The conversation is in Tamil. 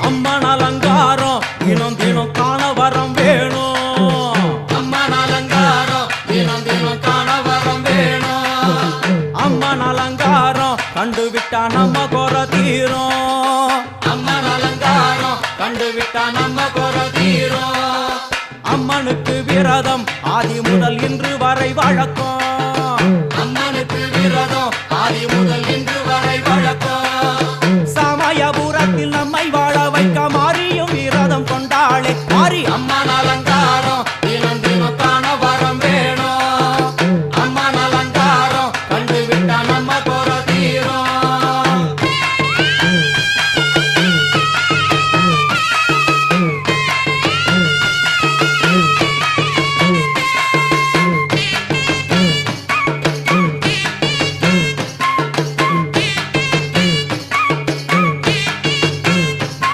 அம்மன் அலங்காரம் தினம் தினம் காண வரம் வேணும். அம்மன் அலங்காரம் தினம் தினம் காண வரம் வேணும். அம்மன் அலங்காரம் கண்டுவிட்டா நம்ம குறை தீரும். அம்மன் அலங்காரம் கண்டுவிட்டா நம்ம குறை தீரும். அம்மனுக்கு விரதம் ஆதி முதல் இன்று வரை வழக்கம். அம்மனுக்கு விரதம் ஆதி முதல் இன்று வரை வழக்கம். சமயபுரத்தில் நம்மை வாழ வைக்க மாறியும்